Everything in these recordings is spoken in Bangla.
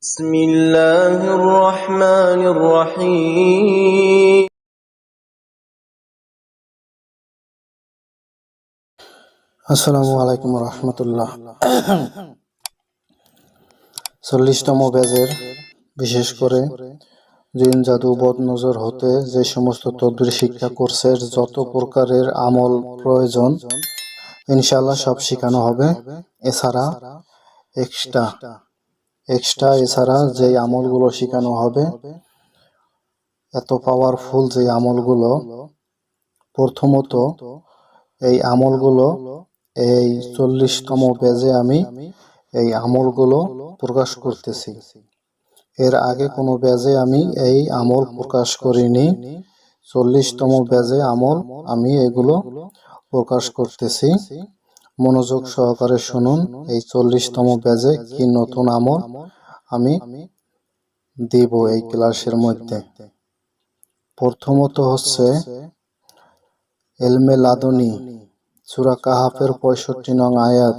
بسم الله الرحمن الرحيم আসসালামু আলাইকুম রহমতুল্লাহ। 40তম পেজের বিশেষ করে জিন জাদু বদনজর হতে যে সমস্ত তদবির শিক্ষা কোর্সের যত প্রকারের আমল প্রয়োজন ইনশাআল্লাহ সব শেখানো হবে। এছাড়া এক্সট্রা যে আমলগুলো শেখানো হবে এত পাওয়ারফুল যে আমলগুলো, প্রথমত এই আমলগুলো এই 40তম পেজে আমি এই আমলগুলো প্রকাশ করতেছি। এর আগে কোনো পেজে আমি এই আমল প্রকাশ করিনি। 40তম পেজে আমল আমি এগুলো প্রকাশ করতেছি। মনোযোগ সহকারে শুনুন, এই 40তম পেজে কি নতুন আমল আমি দেব এই ক্লাসের মধ্যে। প্রথমত হচ্ছে ইলমে লাদুনী, সূরা কাহাফের 65 নং আয়াত।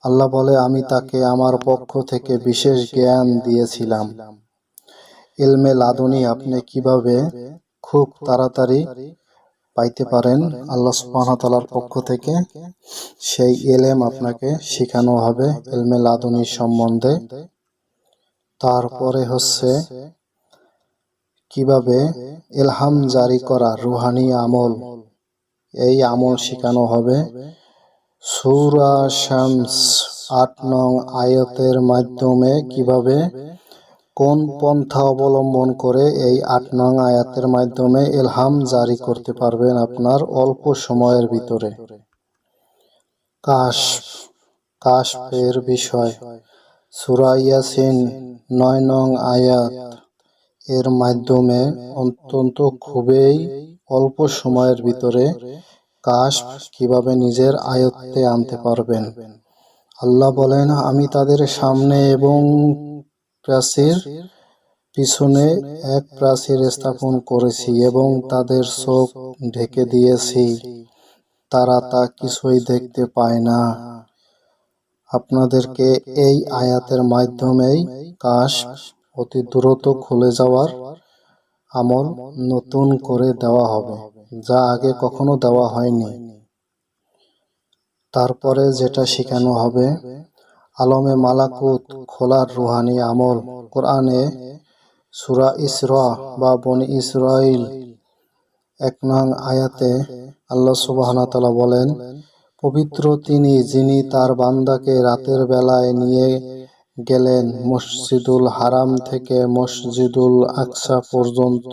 আল্লাহ বলে, আমি তাকে আমার পক্ষ থেকে বিশেষ জ্ঞান দিয়েছিলাম। ইলমে লাদুনী আপনি কিভাবে খুব তাড়াতাড়ি পাইতে পারেন আল্লাহ সুবহানাহু ওয়া তাআলার পক্ষ থেকে, সেই ইলম আপনাকে শেখানো হবে ইলমে লাদুনী সম্বন্ধে। তারপরে হচ্ছে কিভাবে ইলহাম জারি করা রুহানি আমল, এই আমল শেখানো হবে। সূরা শামস 8 নং আয়াতের মাধ্যমে কিভাবে কোন পন্থা অবলম্বন করে এই 8 নং আয়াতের মাধ্যমে ইলহাম জারি করতে পারবেন আপনার অল্প সময়ের ভিতরে। কাশফের বিষয়, সূরা ইয়াসিন 9 নং আয়াত, এর মাধ্যমে অত্যন্ত খুবই অল্প সময়ের ভিতরে কাশফ কিভাবে নিজের আয়ত্তে আনতে পারবেন। আল্লাহ বলেন, আমি তাদের সামনে এবং প্রাচীর পিছনে এক প্রাচীর স্থাপন করেছি এবং তাদের চোখ ঢেকে দিয়েছি, তারা তা কিছুই দেখতে পায় না। আপনাদেরকে এই আয়াতের মাধ্যমেই কাশফ অতি দ্রুত খুলে যাওয়ার আমল নতুন করে দেওয়া হবে, যা আগে কখনো দেওয়া হয়নি। তারপরে যেটা শেখানো হবে আলমে মালাকুত খোলার রুহানি আমল। কোরআনে সূরা ইসরা বা বনি ইসরাইল 1 নং আয়াতে আল্লাহ সুবহানাহু ওয়া তাআলা বলেন, পবিত্র তিনি যিনি তার বান্দাকে রাতের বেলায় নিয়ে গেলেন মসজিদুল হারাম থেকে মসজিদুল আকসা পর্যন্ত,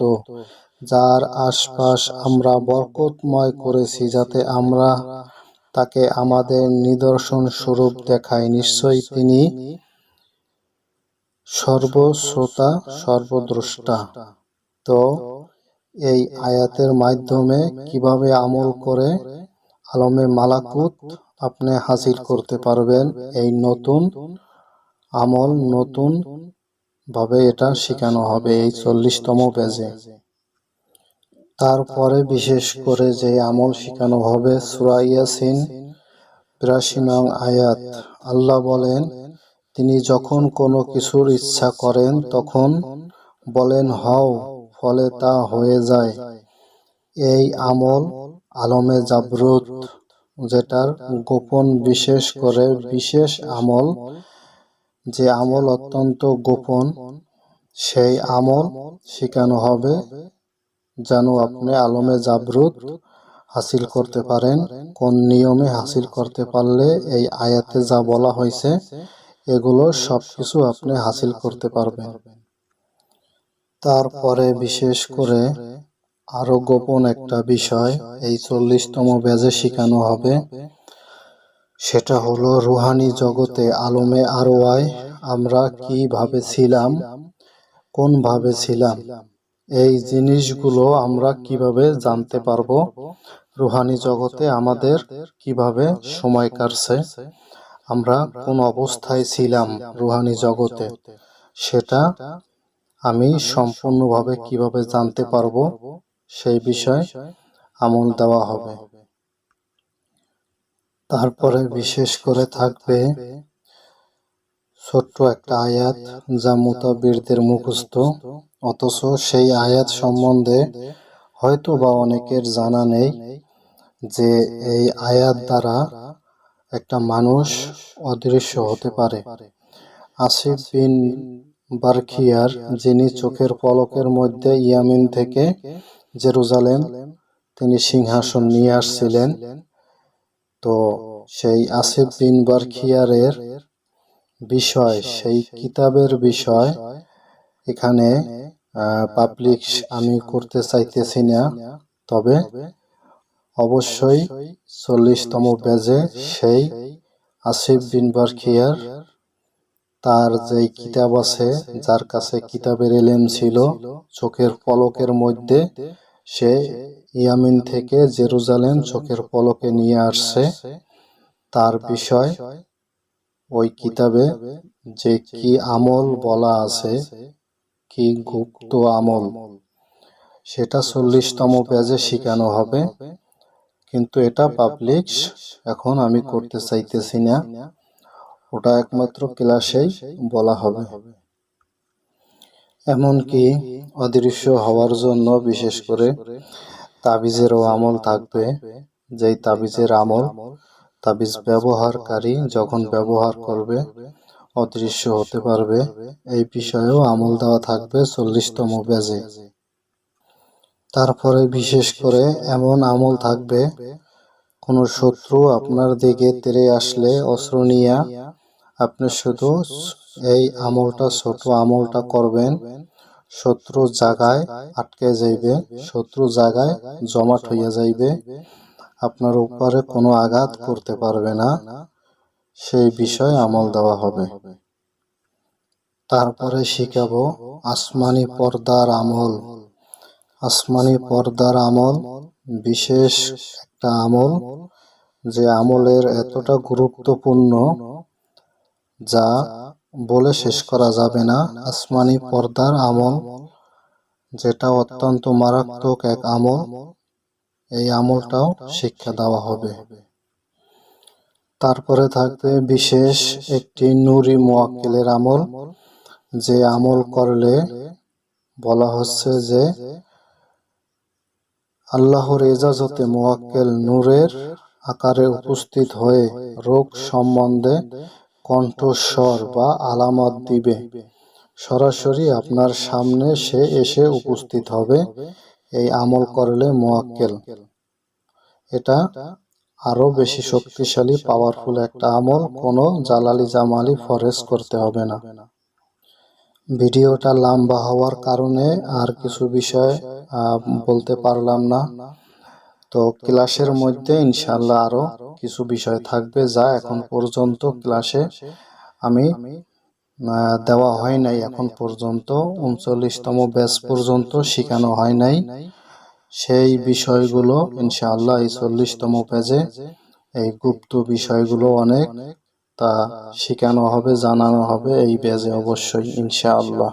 যার আশপাশ আমরা বরকতময় করেছি যাতে আমরা তাকে আমাদের নিদর্শন স্বরূপ দেখাই। নিশ্চয়ই তিনি সর্বশ্রোতা সর্বদ্রষ্টা। তো এই আয়াতের মাধ্যমে কিভাবে আমল করে আলমে মালাকুত আপনি হাসিল করতে পারবেন, এই নতুন আমল নতুন ভাবে এটা শেখানো হবে এই 40তম পেজে। তারপরে বিশেষ করে যে আমল শেখানো হবে সূরা ইয়াসিন 82 নং আয়াত। আল্লাহ বলেন, তিনি যখন কোনো কিছুর ইচ্ছা করেন তখন বলেন হও, ফলে তা হয়ে যায়। এই আমল আলমে জাবরুত, যেটার গোপন বিশেষ করে বিশেষ আমল, যে আমল অত্যন্ত গোপন, সেই আমল শেখানো হবে যেন আপনি আলমে জাবরুত হাসিল করতে পারেন। কোন নিয়মে হাসিল করতে পারলে এই আয়াতে যা বলা হয়েছে এগুলো সবকিছু আপনি হাসিল করতে পারবেন। তারপরে বিশেষ করে আরো গোপন একটা বিষয় এই 40তম পেজে শেখানো হবে, সেটা হলো রুহানি জগতে আলমে আরওয়ায় আমরা কিভাবে ছিলাম, কোন ভাবে ছিলাম, এই জিনিসগুলো আমরা কিভাবে জানতে পারবো। রুহানি জগতে আমাদের কিভাবে সময় কাটছে, আমরা কোন অবস্থায় ছিলাম রুহানি জগতে, সেটা আমি সম্পূর্ণভাবে কিভাবে জানতে পারবো সেই বিষয় আমল দেওয়া হবে। তারপরে বিশেষ করে থাকবে ছোট্ট একটা আয়াত যা মুতাব্বিরদের মুখস্থ, অথচ সেই আয়াত সম্বন্ধে হয়তো বা অনেকের জানা নেই যে এই আয়াত দ্বারা একটা মানুষ অদৃশ্য হতে পারে। আসিফ বিন বারখিয়ার, যিনি চোখের পলকের মধ্যে ইয়ামিন থেকে জেরুজালেম তিনি সিংহাসন নিয়ে আসছিলেন, তো সেই আসিফ বিন বারখিয়ারের বিষয়, সেই কিতাবের বিষয় এখানে পাবলিক আমি করতে চাইতেছি না, তবে অবশ্যই 40তম পেজে সেই আসিফ বিন বারখিয়ার তার যেই কিতাব আছে, যার কাছে কিতাবের ইলম ছিল, চোখের পলকের মধ্যে সে ইয়ামিন থেকে জেরুজালেম চোখের পলকে নিয়ে আসছে, তার বিষয় ওই কিতাবে যে কি আমল বলা আছে, কি গুপ্ত আমল, সেটা 40তম পেজে শিখানো হবে। কিন্তু এটা পাবলিক এখন আমি করতে চাইতেছি না, ওটা একমাত্র ক্লাসেই বলা হবে। এমনকি অদৃশ্য হওয়ার জন্য বিশেষ করে তাবিজেরও আমল থাকবে, যেই তাবিজের আমল তাবিজ ব্যবহারকারী যখন ব্যবহার করবে অদৃশ্য হতে পারবে, এই বিষয়েও আমল দেওয়া থাকবে 40তম পেজে। তারপরে বিশেষ করে এমন আমল থাকবে, কোন শত্রু আপনার দিকে তেড়ে আসলে অস্ত্র নিয়ে আপনি শুধু এই আমলটা, ছোট আমলটা করবেন, শত্রু জায়গায় আটকে যাইবে, শত্রু জায়গায় জমাট হইয়া যাইবে, আপনার উপরে কোনো আঘাত করতে পারবে না, সেই বিষয়ে আমল দেওয়া হবে। তারপরে শিখাবো আসমানি পর্দার আমল। আসমানি পর্দার আমল বিশেষ একটা আমল, যে আমলের এতটা গুরুত্বপূর্ণ যা বলে শেষ করা যাবে না। আসমানি পর্দার আমল, যেটা অত্যন্ত মারাত্মক এক আমল, এই আমলটাও শিক্ষা দেওয়া হবে। তারপরে থাকবে বিশেষ একটি নূরি মুয়াক্কিলের আমল, যে আমল করলে বলা হচ্ছে যে আল্লাহর ইজাজতে মুয়াক্কিল নূরের আকারে উপস্থিত হয়ে রোগ সম্বন্ধে কণ্ঠস্বর বা আলামত দিবে, সরাসরি আপনার সামনে সে এসে উপস্থিত হবে। এই আমল করলে মুয়াক্কিল, এটা আরো বেশি শক্তিশালী পাওয়ারফুল একটা আমল, কোনো জালালি জামালি ফরেজ করতে হবে না। ভিডিওটা লম্বা হওয়ার কারণে আর কিছু বিষয় বলতে পারলাম না, তো ক্লাসের মধ্যে ইনশাআল্লাহ আরো কিছু বিষয় থাকবে যা এখন পর্যন্ত ক্লাসে আমি দেওয়া হয় নাই, এখন পর্যন্ত 39তম ব্যাচ পর্যন্ত শেখানো হয় নাই। সেই বিষয়গুলো ইনশাআল্লাহ এই 40তম পেজে, এই গুপ্ত বিষয়গুলো অনেক, তা শেখানো হবে, জানানো হবে এই পেজে অবশ্যই ইনশাআল্লাহ।